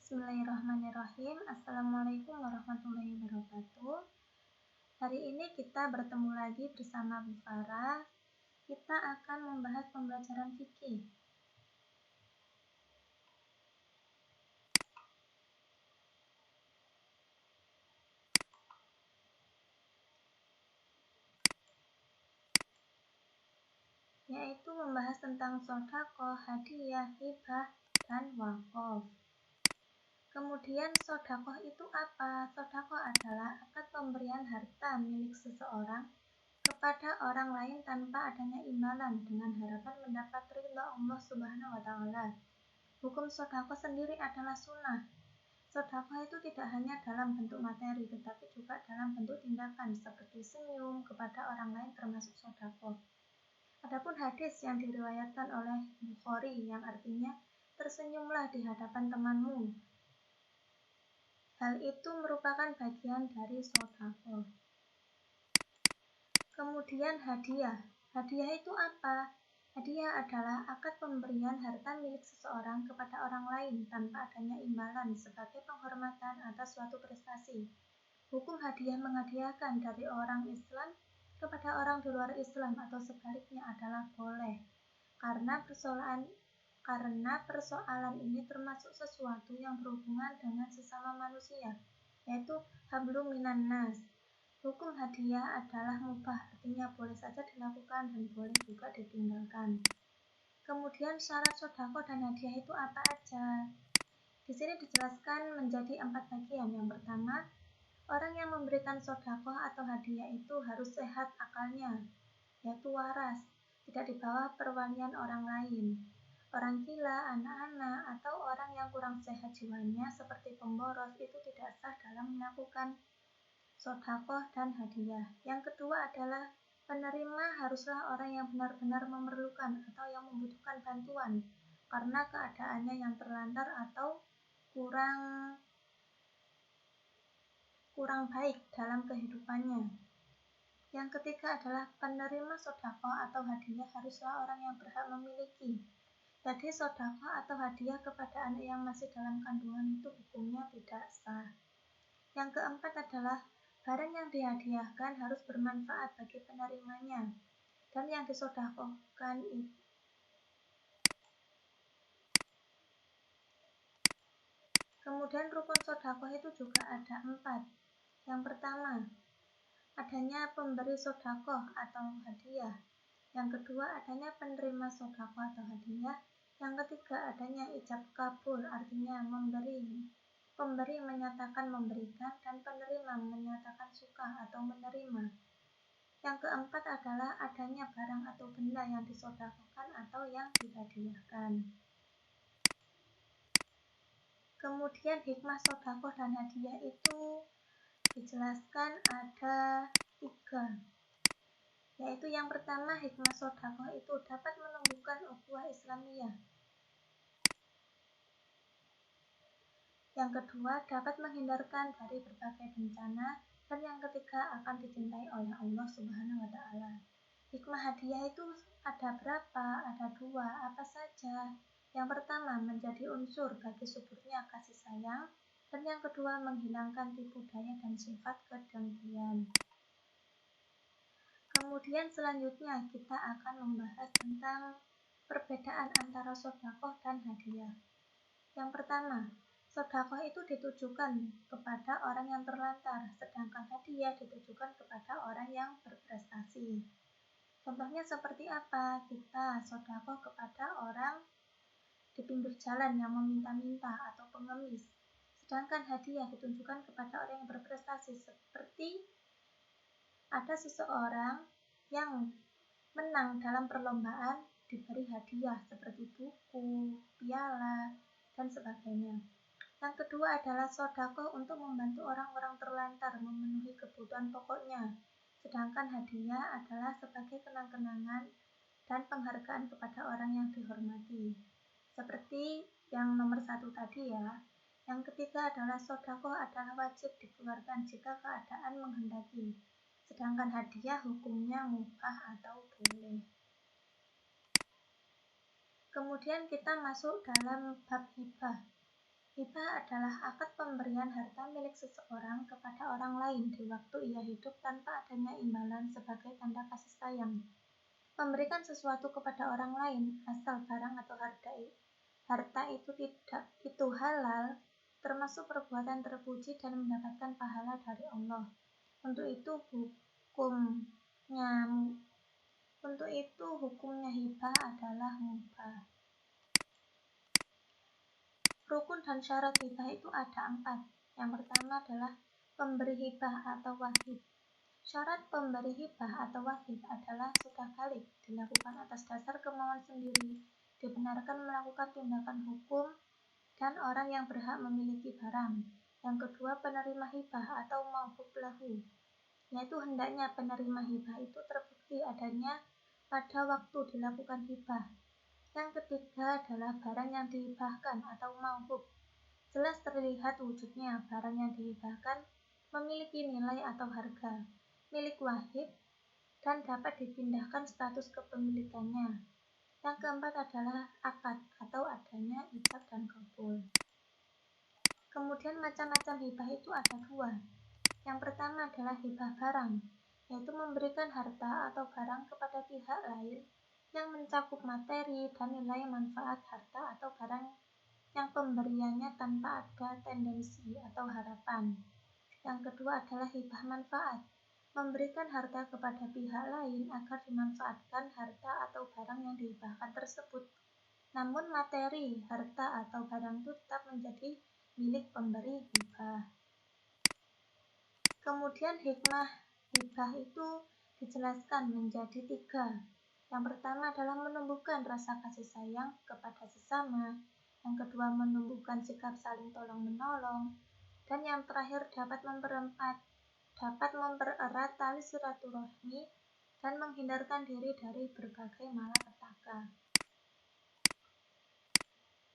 Bismillahirrahmanirrahim. Assalamualaikum warahmatullahi wabarakatuh. Hari ini kita bertemu lagi bersama Bu Farah. Kita akan membahas pembelajaran fikih. Yaitu membahas tentang sodaqoh, hadiah, hibah, dan wakaf. Kemudian sodaqoh itu apa? Sodaqoh adalah akad pemberian harta milik seseorang kepada orang lain tanpa adanya imbalan dengan harapan mendapat ridha Allah Subhanahu wa Ta'ala. Hukum sodaqoh sendiri adalah sunnah. Sodaqoh itu tidak hanya dalam bentuk materi, tetapi juga dalam bentuk tindakan seperti senyum kepada orang lain termasuk sodaqoh. Adapun hadis yang diriwayatkan oleh Bukhari yang artinya tersenyumlah di hadapan temanmu. Hal itu merupakan bagian dari sodaqoh. Kemudian hadiah. Hadiah itu apa? Hadiah adalah akad pemberian harta milik seseorang kepada orang lain tanpa adanya imbalan sebagai penghormatan atas suatu prestasi. Hukum hadiah menghadiahkan dari orang Islam kepada orang di luar Islam atau sebaliknya adalah boleh. Karena persoalan ini termasuk sesuatu yang berhubungan dengan sesama manusia, yaitu hablum minan nas. Hukum hadiah adalah mubah, artinya boleh saja dilakukan dan boleh juga ditinggalkan. Kemudian syarat sodaqoh dan hadiah itu apa aja? Di sini dijelaskan menjadi 4 bagian. Yang pertama, orang yang memberikan sodaqoh atau hadiah itu harus sehat akalnya, yaitu waras, tidak di bawah perwalian orang lain. Orang gila, anak-anak, atau orang yang kurang sehat jiwanya seperti pemboros itu tidak sah dalam melakukan sodaqoh dan hadiah. Yang kedua adalah penerima haruslah orang yang benar-benar memerlukan atau yang membutuhkan bantuan karena keadaannya yang terlantar atau kurang baik dalam kehidupannya. Yang ketiga adalah penerima sodaqoh atau hadiah haruslah orang yang berhak memiliki. Jadi sodaqoh atau hadiah kepada anak yang masih dalam kandungan itu hukumnya tidak sah. Yang keempat adalah barang yang dihadiahkan harus bermanfaat bagi penerimanya dan yang disodaqohkan itu. Kemudian rukun sodaqoh itu juga ada 4. Yang pertama, adanya pemberi sodaqoh atau hadiah. Yang kedua, adanya penerima sodaqoh atau hadiah. Yang ketiga, adanya ijab kabul, artinya pemberi menyatakan memberikan dan penerima menyatakan suka atau menerima. Yang keempat adalah adanya barang atau benda yang disodaqohkan atau yang dihadiahkan. Kemudian hikmah sodaqoh dan hadiah itu dijelaskan ada 3, yaitu yang pertama, hikmah sodaqoh itu dapat menumbuhkan ukhuwah Islamiyah. Yang kedua, dapat menghindarkan dari berbagai bencana, dan yang ketiga akan dicintai oleh Allah Subhanahu wa Ta'ala. Hikmah hadiah itu ada berapa? Ada 2, apa saja? Yang pertama, menjadi unsur bagi suburnya kasih sayang, dan yang kedua, menghilangkan tipu daya dan sifat kedengkian. Kemudian selanjutnya kita akan membahas tentang perbedaan antara sodaqoh dan hadiah. Yang pertama, sodaqoh itu ditujukan kepada orang yang terlantar, sedangkan hadiah ditujukan kepada orang yang berprestasi. Contohnya seperti apa? Kita sodaqoh kepada orang di pinggir jalan yang meminta-minta atau pengemis. Sedangkan hadiah ditujukan kepada orang yang berprestasi, seperti ada seseorang yang menang dalam perlombaan diberi hadiah seperti buku, piala, dan sebagainya. Yang kedua adalah sodaqoh untuk membantu orang-orang terlantar memenuhi kebutuhan pokoknya. Sedangkan hadiah adalah sebagai kenang-kenangan dan penghargaan kepada orang yang dihormati. Seperti yang nomor 1 tadi ya. Yang ketiga adalah sodaqoh adalah wajib dikeluarkan jika keadaan menghendaki. Sedangkan hadiah hukumnya mubah atau boleh. Kemudian kita masuk dalam bab hibah. Hibah adalah akad pemberian harta milik seseorang kepada orang lain di waktu ia hidup tanpa adanya imbalan sebagai tanda kasih sayang. Memberikan sesuatu kepada orang lain, asal barang atau harta itu halal, termasuk perbuatan terpuji dan mendapatkan pahala dari Allah. Untuk itu hukumnya hibah adalah mubah. Rukun dan syarat hibah itu ada 4. Yang pertama adalah pemberi hibah atau wahib. Syarat pemberi hibah atau wahib adalah sudah balik, dilakukan atas dasar kemauan sendiri, dibenarkan melakukan tindakan hukum, dan orang yang berhak memiliki barang. Yang kedua, penerima hibah atau mauhub lahu, yaitu hendaknya penerima hibah itu terbukti adanya pada waktu dilakukan hibah. Yang ketiga adalah barang yang dihibahkan atau mauhub. Jelas terlihat wujudnya barang yang dihibahkan memiliki nilai atau harga, milik wahib, dan dapat dipindahkan status kepemilikannya. Yang keempat adalah akad atau adanya ijab dan kabul. Kemudian macam-macam hibah itu ada 2. Yang pertama adalah hibah barang, yaitu memberikan harta atau barang kepada pihak lain yang mencakup materi dan nilai manfaat harta atau barang yang pemberiannya tanpa ada tendensi atau harapan. Yang kedua adalah hibah manfaat, memberikan harta kepada pihak lain agar dimanfaatkan harta atau barang yang dihibahkan tersebut. Namun materi, harta atau barang itu tetap menjadi milik pemberi hibah. Kemudian hikmah hibah itu dijelaskan menjadi 3. Yang pertama adalah menumbuhkan rasa kasih sayang kepada sesama. Yang kedua, menumbuhkan sikap saling tolong-menolong. Dan yang terakhir, dapat mempererat tali silaturahmi dan menghindarkan diri dari berbagai malapetaka.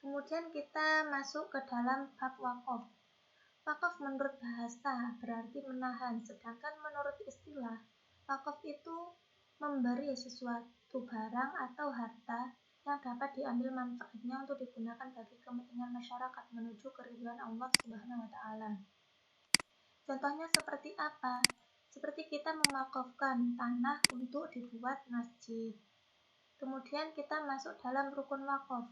Kemudian kita masuk ke dalam bab wakaf. Wakaf menurut bahasa berarti menahan, sedangkan menurut istilah, wakaf itu memberi sesuatu barang atau harta yang dapat diambil manfaatnya untuk digunakan bagi kepentingan masyarakat menuju keridhaan Allah Subhanahu wa Ta'ala. Contohnya seperti apa? Seperti kita mewakafkan tanah untuk dibuat masjid. Kemudian kita masuk dalam rukun wakaf.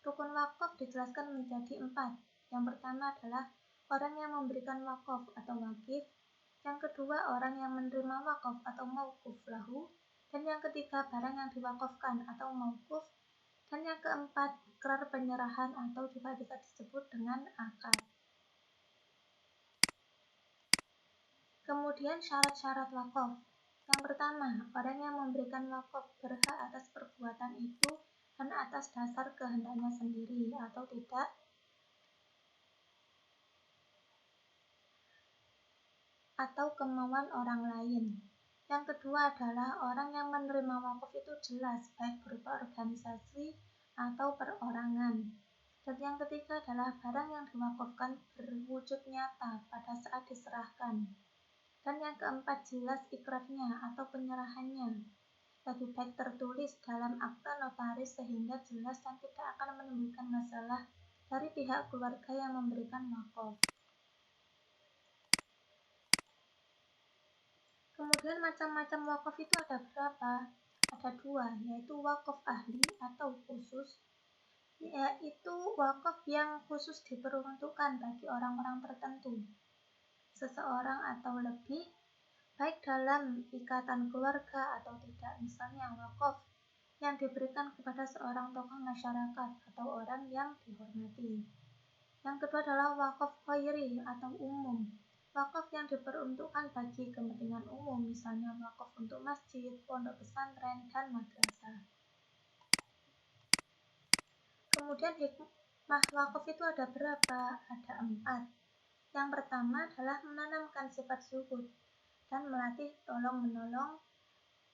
Rukun wakaf dijelaskan menjadi 4. Yang pertama adalah orang yang memberikan wakaf atau wakif. Yang kedua, orang yang menerima wakaf atau mauquf lahu. Dan yang ketiga, barang yang diwakafkan atau mauquf. Dan yang keempat, ikrar penyerahan atau juga bisa disebut dengan akad. Kemudian syarat-syarat wakaf. Yang pertama, orang yang memberikan wakaf berhak atas perbuatan itu dan atas dasar kehendaknya sendiri atau tidak, atau kemauan orang lain. Yang kedua adalah orang yang menerima wakaf itu jelas, baik berupa organisasi atau perorangan. Dan yang ketiga adalah barang yang diwakafkan berwujud nyata pada saat diserahkan. Dan yang keempat, jelas ikrarnya atau penyerahannya, lebih baik tertulis dalam akta notaris sehingga jelas dan tidak akan menimbulkan masalah dari pihak keluarga yang memberikan wakaf. Kemudian macam-macam wakaf itu ada berapa? Ada 2, yaitu wakaf ahli atau khusus, yaitu wakaf yang khusus diperuntukkan bagi orang-orang tertentu, seseorang atau lebih, baik dalam ikatan keluarga atau tidak. Misalnya wakaf yang diberikan kepada seorang tokoh masyarakat atau orang yang dihormati. Yang kedua adalah wakaf khairi atau umum, wakaf yang diperuntukkan bagi kepentingan umum, misalnya wakaf untuk masjid, pondok pesantren, dan madrasah. Kemudian hikmah wakaf itu ada berapa? Ada 4. Yang pertama adalah menanamkan sifat zuhud dan melatih tolong-menolong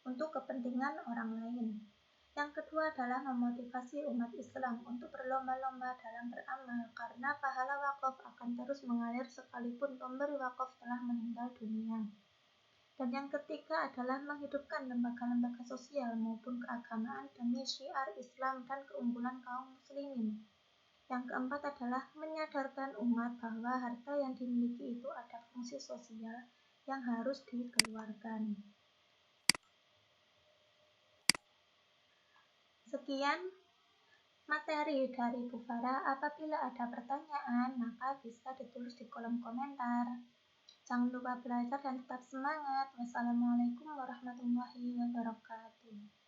untuk kepentingan orang lain. Yang kedua adalah memotivasi umat Islam untuk berlomba-lomba dalam beramal karena pahala wakaf akan terus mengalir sekalipun pemberi wakaf telah meninggal dunia. Dan yang ketiga adalah menghidupkan lembaga-lembaga sosial maupun keagamaan demi syiar Islam dan keunggulan kaum muslimin. Yang keempat adalah menyadarkan umat bahwa harta yang dimiliki itu ada fungsi sosial yang harus dikeluarkan. Sekian materi dari Bu Farah. Apabila ada pertanyaan, maka bisa ditulis di kolom komentar. Jangan lupa belajar dan tetap semangat. Wassalamualaikum warahmatullahi wabarakatuh.